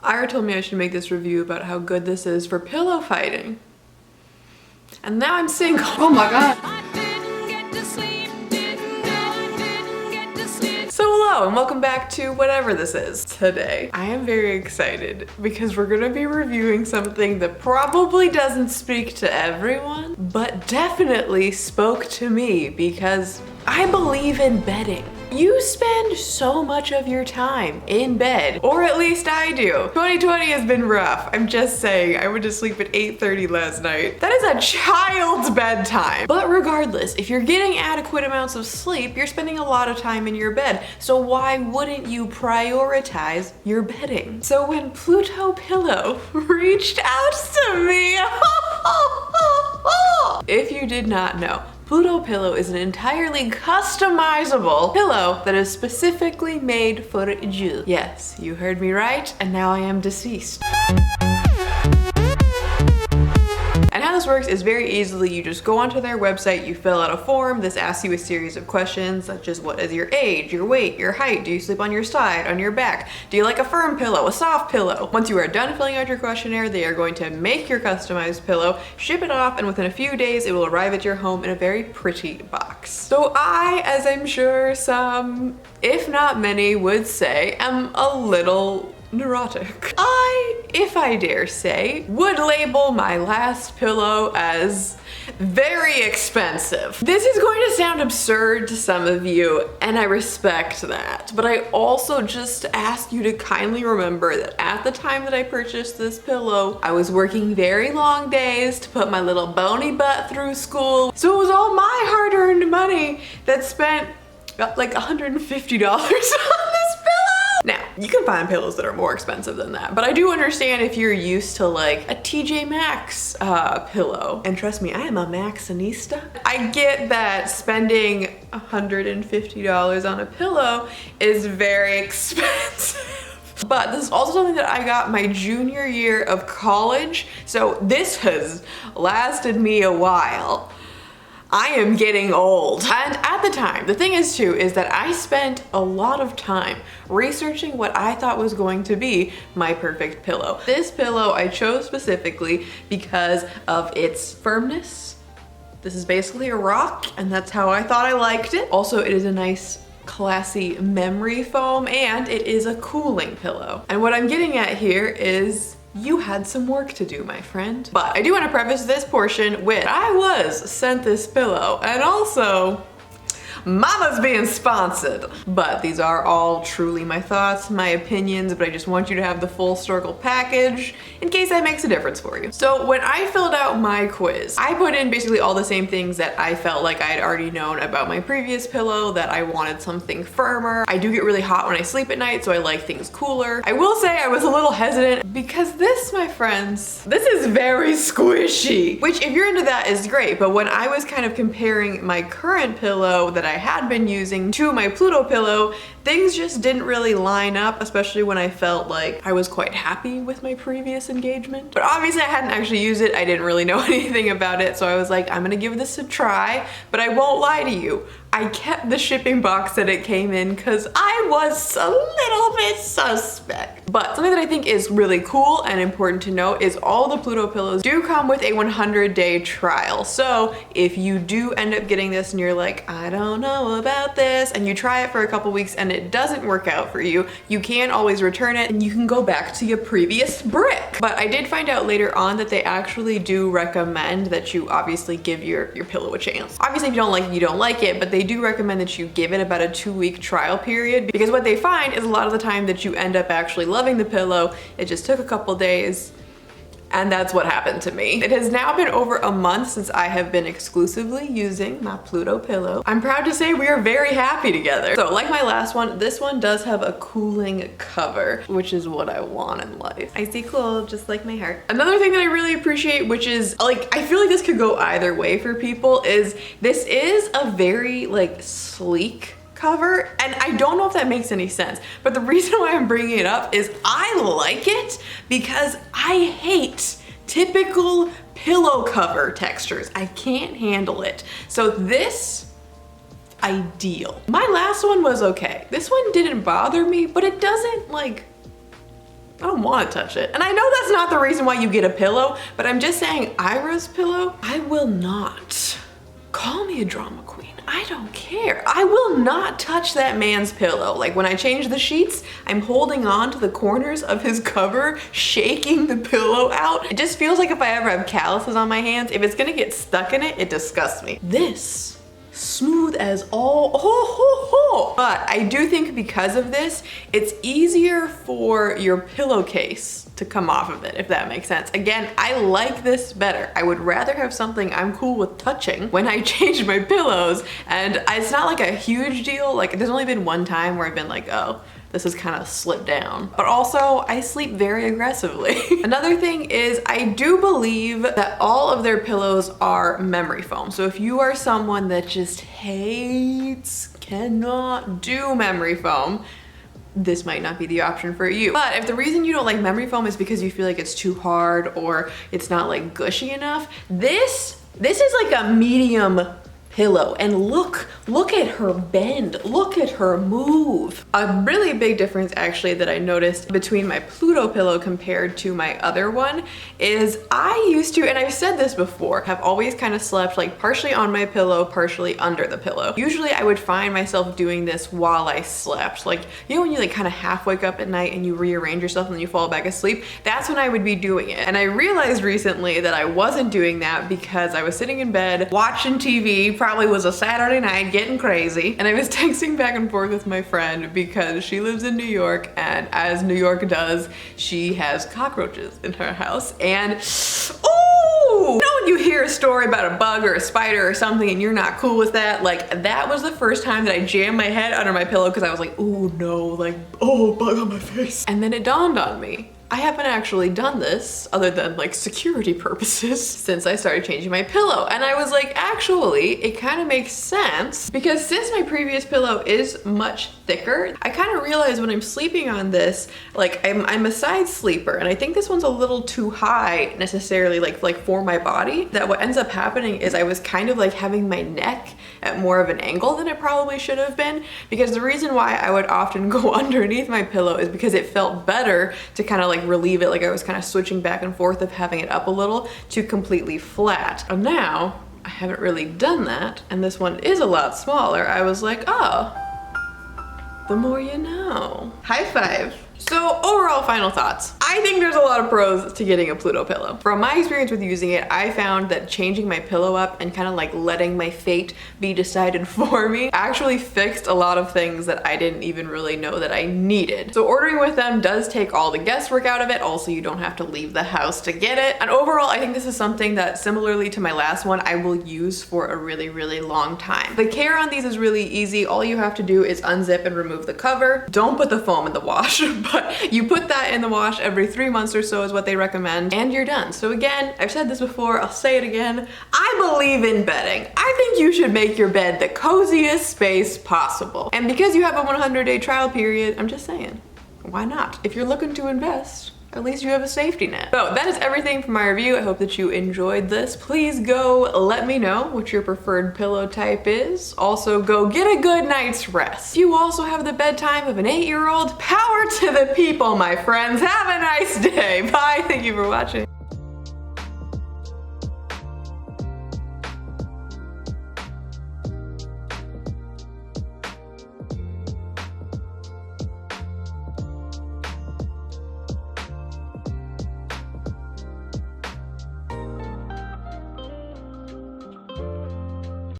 Ira told me I should make this review about how good this is for pillow fighting. And now I'm single. Oh my god. So hello and welcome back to whatever this is. Today, I am very excited because we're gonna be reviewing something that probably doesn't speak to everyone, but definitely spoke to me because I believe in bedding. You spend so much of your time in bed, or at least I do. 2020 has been rough. I'm just saying, I went to sleep at 8:30 last night. That is a child's bedtime. But regardless, if you're getting adequate amounts of sleep, you're spending a lot of time in your bed. So why wouldn't you prioritize your bedding? So when Pluto Pillow reached out to me, if you did not know, Pluto Pillow is an entirely customizable pillow that is specifically made for you. Yes, you heard me right, and now I am deceased. And how this works is very easily, you just go onto their website, you fill out a form. This asks you a series of questions such as what is your age, your weight, your height, do you sleep on your side, on your back, do you like a firm pillow, a soft pillow? Once you are done filling out your questionnaire, they are going to make your customized pillow, ship it off, and within a few days it will arrive at your home in a very pretty box. So I, as I'm sure some, if not many, would say, am a little neurotic. I, if I dare say, would label my last pillow as very expensive. This is going to sound absurd to some of you, and I respect that. But I also just ask you to kindly remember that at the time that I purchased this pillow, I was working very long days to put my little bony butt through school. So it was all my hard-earned money that spent like $150 on this pillow. Now, you can find pillows that are more expensive than that, but I do understand if you're used to like a TJ Maxx pillow. And trust me, I am a Maxxinista. I get that spending $150 on a pillow is very expensive. But this is also something that I got my junior year of college, so this has lasted me a while. I am getting old. And at the time, the thing is too, is that I spent a lot of time researching what I thought was going to be my perfect pillow. This pillow I chose specifically because of its firmness. This is basically a rock, and that's how I thought I liked it. Also, it is a nice, classy memory foam, and it is a cooling pillow. And what I'm getting at here is you had some work to do, my friend. But I do want to preface this portion with I was sent this pillow, and also Mama's being sponsored. But these are all truly my thoughts, my opinions, but I just want you to have the full circle package in case that makes a difference for you. So when I filled out my quiz, I put in basically all the same things that I felt like I had already known about my previous pillow, that I wanted something firmer. I do get really hot when I sleep at night, so I like things cooler. I will say I was a little hesitant because this, my friends, this is very squishy, which if you're into that is great. But when I was kind of comparing my current pillow that I had been using to my Pluto pillow, things just didn't really line up, especially when I felt like I was quite happy with my previous engagement. But obviously I hadn't actually used it, I didn't really know anything about it, so I was like, I'm gonna give this a try, but I won't lie to you. I kept the shipping box that it came in because I was a little bit suspect. But something that I think is really cool and important to note is all the Pluto pillows do come with a 100-day trial. So if you do end up getting this and you're like, I don't know about this, and you try it for a couple weeks and it doesn't work out for you, you can always return it and you can go back to your previous brick. But I did find out later on that they actually do recommend that you obviously give your pillow a chance. Obviously if you don't like it, you don't like it, but they do recommend that you give it about a 2-week trial period, because what they find is a lot of the time that you end up actually loving the pillow, it just took a couple days. And that's what happened to me. It has now been over a month since I have been exclusively using my Pluto pillow. I'm proud to say we are very happy together. So like my last one, this one does have a cooling cover, which is what I want in life. Icy cold, just like my heart. Another thing that I really appreciate, which is like, I feel like this could go either way for people, is this is a very like sleek cover, and I don't know if that makes any sense, but the reason why I'm bringing it up is I like it because I hate typical pillow cover textures. I can't handle it. So this, ideal. My last one was okay. This one didn't bother me, but it doesn't like I don't want to touch it. And I know that's not the reason why you get a pillow, but I'm just saying Ira's pillow, I will not. Call me a drama queen. I don't care. I will not touch that man's pillow. Like when I change the sheets, I'm holding on to the corners of his cover, shaking the pillow out. It just feels like if I ever have calluses on my hands, if it's gonna get stuck in it, it disgusts me. This, smooth as all, But I do think because of this, it's easier for your pillowcase to come off of it, if that makes sense. Again, I like this better. I would rather have something I'm cool with touching when I change my pillows, and it's not like a huge deal. Like there's only been one time where I've been like, oh, this has kind of slipped down. But also, I sleep very aggressively. Another thing is, I do believe that all of their pillows are memory foam. So if you are someone that just cannot do memory foam, this might not be the option for you. But if the reason you don't like memory foam is because you feel like it's too hard or it's not like gushy enough, this is like a medium pillow. And look at her bend, look at her move. A really big difference actually that I noticed between my Pluto pillow compared to my other one is I used to, and I've said this before, have always kind of slept like partially on my pillow, partially under the pillow. Usually I would find myself doing this while I slept. Like, you know when you like kind of half wake up at night and you rearrange yourself and then you fall back asleep? That's when I would be doing it. And I realized recently that I wasn't doing that because I was sitting in bed watching TV, probably was a Saturday night, getting crazy, and I was texting back and forth with my friend because she lives in New York, and as New York does, she has cockroaches in her house. And oh, you know when you hear a story about a bug or a spider or something and you're not cool with that? Like that was the first time that I jammed my head under my pillow because I was like, oh no, like, oh, bug on my face. And then it dawned on me, I haven't actually done this other than like security purposes since I started changing my pillow. And I was like, actually, it kind of makes sense because since my previous pillow is much thicker, I kind of realized when I'm sleeping on this, like I'm a side sleeper, and I think this one's a little too high necessarily like for my body, that what ends up happening is I was kind of like having my neck at more of an angle than it probably should have been, because the reason why I would often go underneath my pillow is because it felt better to kind of like relieve it, like I was kind of switching back and forth of having it up a little to completely flat. And now I haven't really done that, and this one is a lot smaller. I was like, oh, the more you know. High five. So overall final thoughts. I think there's a lot of pros to getting a Pluto pillow. From my experience with using it, I found that changing my pillow up and kind of like letting my fate be decided for me actually fixed a lot of things that I didn't even really know that I needed. So ordering with them does take all the guesswork out of it. Also, you don't have to leave the house to get it. And overall, I think this is something that similarly to my last one, I will use for a really, really long time. The care on these is really easy. All you have to do is unzip and remove the cover. Don't put the foam in the wash, but you put that in the wash every 3 months or so is what they recommend, and you're done. So again, I've said this before, I'll say it again, I believe in bedding. I think you should make your bed the coziest space possible. And because you have a 100-day trial period, I'm just saying, why not? If you're looking to invest, at least you have a safety net. So that is everything for my review. I hope that you enjoyed this. Please go let me know what your preferred pillow type is. Also go get a good night's rest. If you also have the bedtime of an 8-year-old, power to the people, my friends. Have a nice day. Bye, thank you for watching.